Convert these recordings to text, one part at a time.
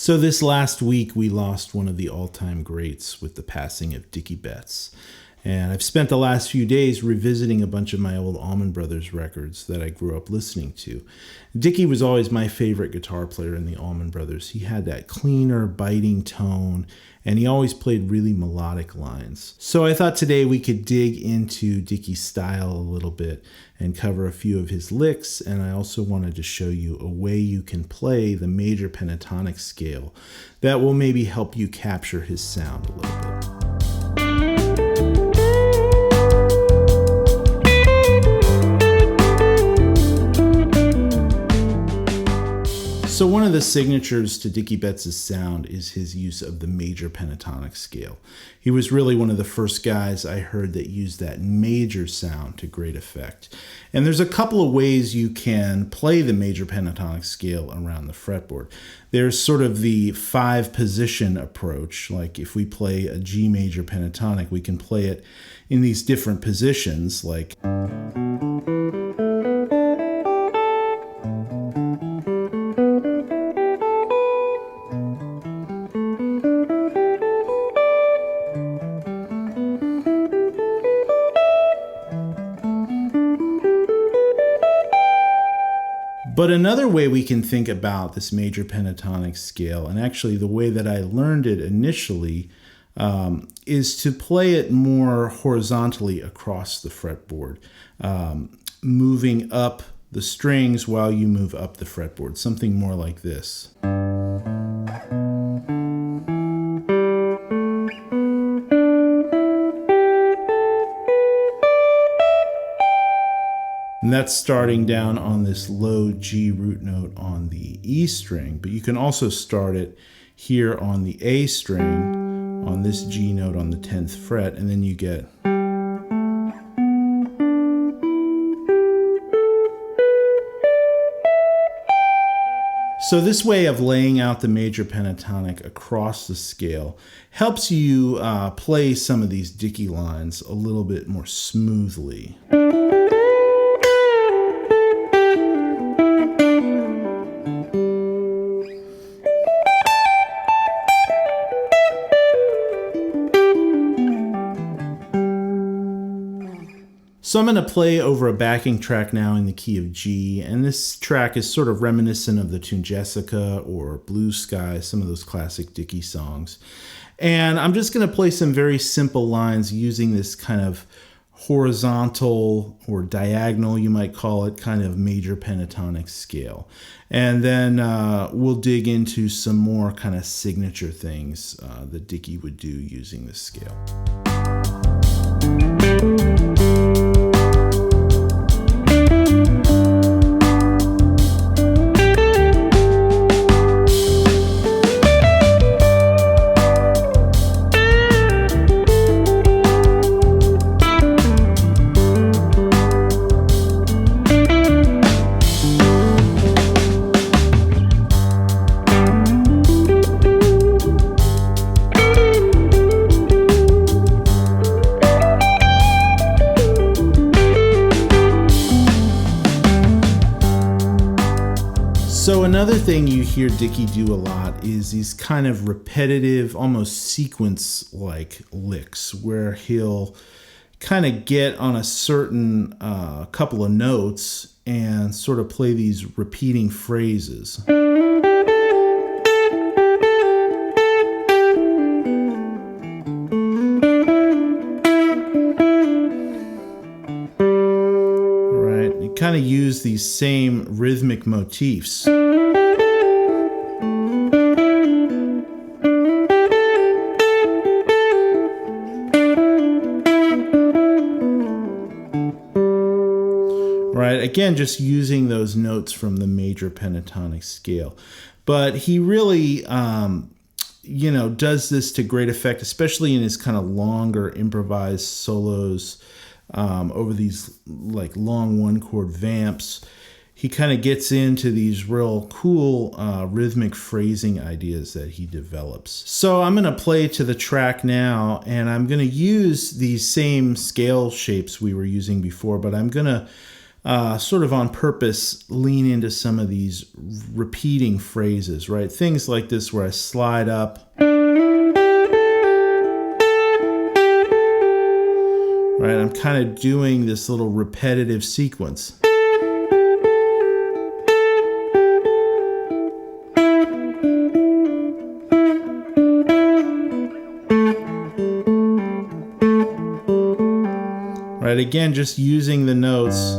So this last week, we lost one of the all-time greats with the passing of Dickey. And I've spent the last few days revisiting a bunch of my old Allman Brothers records that I grew up listening to. Dickey was always my favorite guitar player in the Allman Brothers. He had that cleaner, biting tone, and he always played really melodic lines. So I thought today we could dig into Dickey's style a little bit and cover a few of his licks, and I also wanted to show you a way you can play the major pentatonic scale that will maybe help you capture his sound a little bit. So one of the signatures to Dickey Betts' sound is his use of the major pentatonic scale. He was really one of the first guys I heard that used that major sound to great effect. And there's a couple of ways you can play the major pentatonic scale around the fretboard. There's sort of the 5-position approach. Like if we play a G major pentatonic, we can play it in these different positions, like But another way we can think about this major pentatonic scale, and actually the way that I learned it initially, is to play it more horizontally across the fretboard, moving up the strings while you move up the fretboard, something more like this. And that's starting down on this low G root note on the E string, but you can also start it here on the A string on this G note on the 10th fret, and then you get So this way of laying out the major pentatonic across the scale helps you play some of these Dickey lines a little bit more smoothly. So I'm going to play over a backing track now in the key of G, and this track is sort of reminiscent of the tune Jessica or Blue Sky, some of those classic Dickey songs. And I'm just going to play some very simple lines using this kind of horizontal or diagonal, you might call it, kind of major pentatonic scale. And then we'll dig into some more kind of signature things that Dickey would do using this scale. So another thing you hear Dickey do a lot is these kind of repetitive, almost sequence-like licks where he'll kind of get on a certain couple of notes and sort of play these repeating phrases. Kind of use these same rhythmic motifs. Right, again, just using those notes from the major pentatonic scale. But he really, does this to great effect, especially in his kind of longer improvised solos. Over these like long 1-chord vamps, he kind of gets into these real cool rhythmic phrasing ideas that he develops. So I'm going to play to the track now, and I'm going to use these same scale shapes we were using before, but I'm going to sort of on purpose, lean into some of these repeating phrases, right? Things like this where I slide up, right? I'm kind of doing this little repetitive sequence. Right, again, just using the notes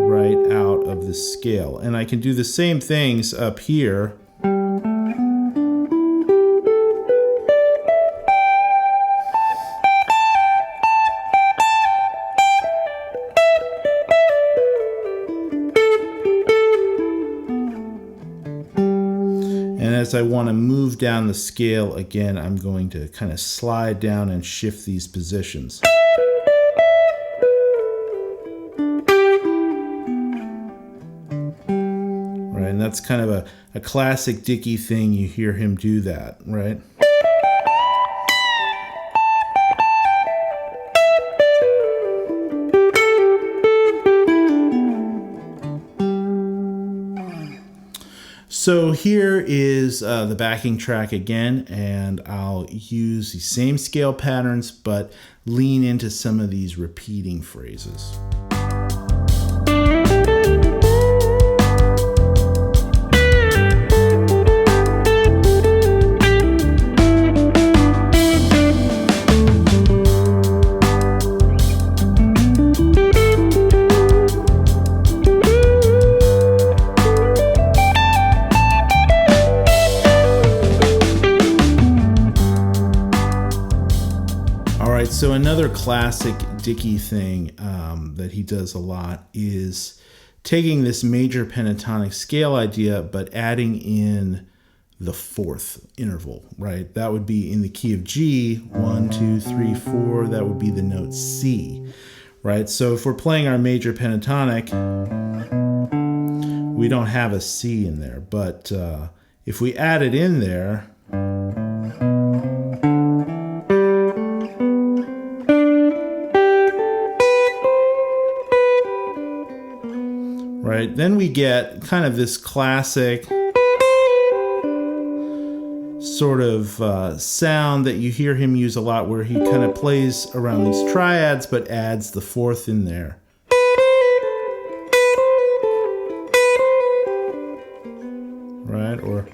right out of the scale. And I can do the same things up here. And as I want to move down the scale, again, I'm going to kind of slide down and shift these positions. Right, and that's kind of a classic Dickey thing. You hear him do that, right? So here is the backing track again, and I'll use the same scale patterns, but lean into some of these repeating phrases. So another classic Dickey thing that he does a lot is taking this major pentatonic scale idea, but adding in the fourth interval, right? That would be in the key of G, 1, 2, 3, 4. That would be the note C, right? So if we're playing our major pentatonic, we don't have a C in there, but if we add it in there, right, then we get kind of this classic sort of sound that you hear him use a lot, where he kind of plays around these triads but adds the fourth in there. Right, or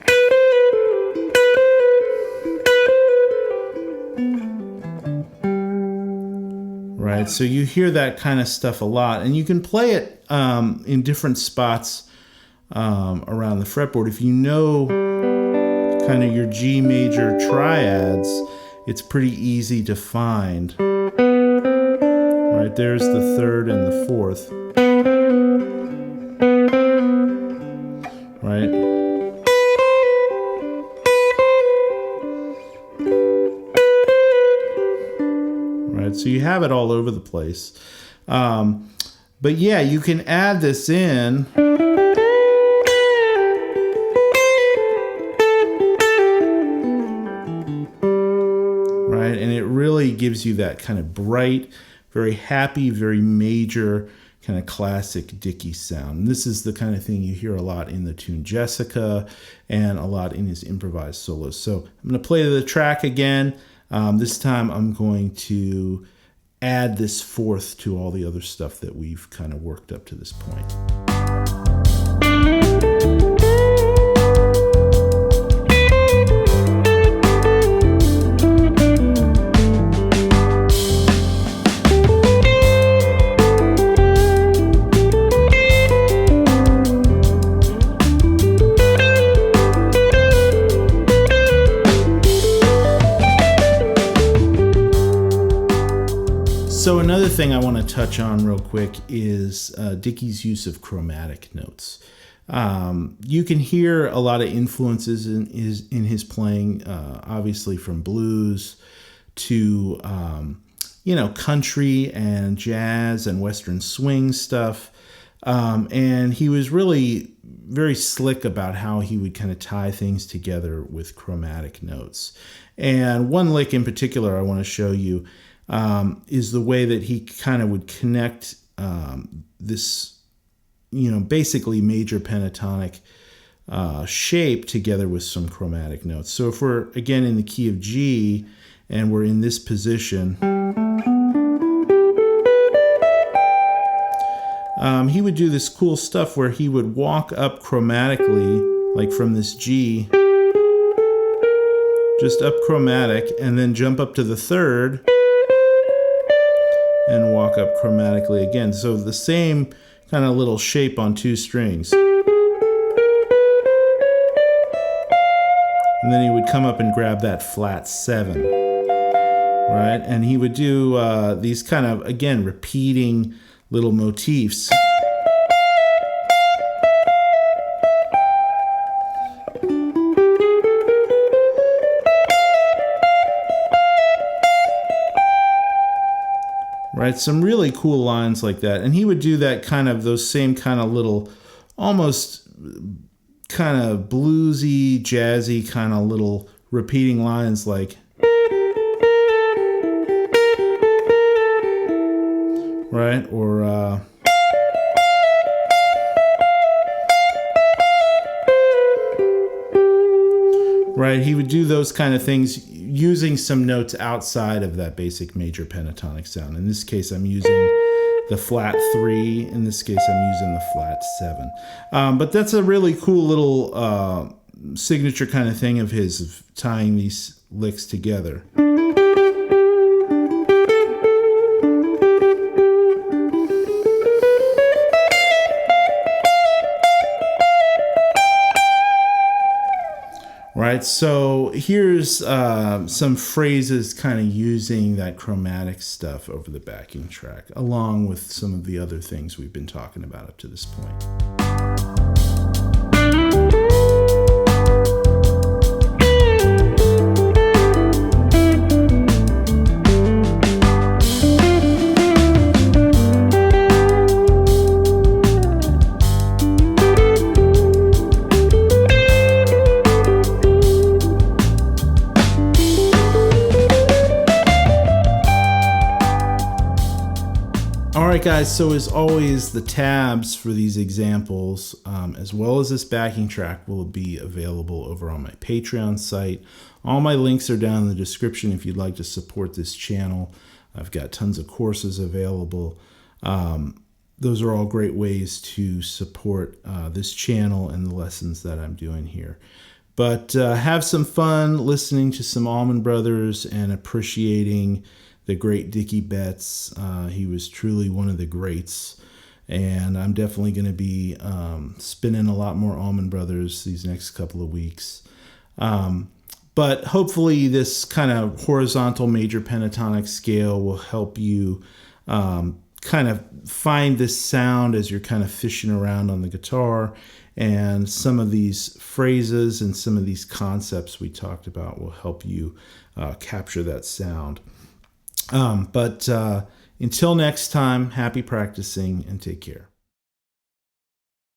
right, so you hear that kind of stuff a lot, and you can play it in different spots around the fretboard. If you know kind of your G major triads, it's pretty easy to find. Right, there's the third and the fourth. Right. Right, so you have it all over the place. But yeah, you can add this in. Right, and it really gives you that kind of bright, very happy, very major, kind of classic Dickey sound. And this is the kind of thing you hear a lot in the tune Jessica and a lot in his improvised solos. So I'm going to play the track again. This time I'm going to add this fourth to all the other stuff that we've kind of worked up to this point. So another thing I want to touch on real quick is Dickey's use of chromatic notes. You can hear a lot of influences in his playing, obviously from blues to country and jazz and western swing stuff. And he was really very slick about how he would kind of tie things together with chromatic notes. And one lick in particular I want to show you. is the way that he kind of would connect this, basically major pentatonic shape together with some chromatic notes. So if we're, again, in the key of G and we're in this position, he would do this cool stuff where he would walk up chromatically, like from this G, just up chromatic, and then jump up to the third and walk up chromatically again. So the same kind of little shape on two strings. And then he would come up and grab that flat 7, right? And he would do these kind of, again, repeating little motifs. Right, some really cool lines like that. And he would do that kind of, those same kind of little, almost kind of bluesy, jazzy kind of little repeating lines like, right, or right, he would do those kind of things using some notes outside of that basic major pentatonic sound. In this case, I'm using the flat 3. In this case, I'm using the flat 7. But that's a really cool little signature kind of thing of his, of tying these licks together. Right, so here's some phrases kind of using that chromatic stuff over the backing track, along with some of the other things we've been talking about up to this point. Alright guys, so as always, the tabs for these examples, as well as this backing track, will be available over on my Patreon site. All my links are down in the description if you'd like to support this channel. I've got tons of courses available. Those are all great ways to support this channel and the lessons that I'm doing here. But have some fun listening to some Allman Brothers and appreciating the great Dickey Betts. He was truly one of the greats, and I'm definitely going to be spinning a lot more Allman Brothers these next couple of weeks. But hopefully this kind of horizontal major pentatonic scale will help you kind of find this sound as you're kind of fishing around on the guitar, and some of these phrases and some of these concepts we talked about will help you capture that sound. But until next time, happy practicing and take care.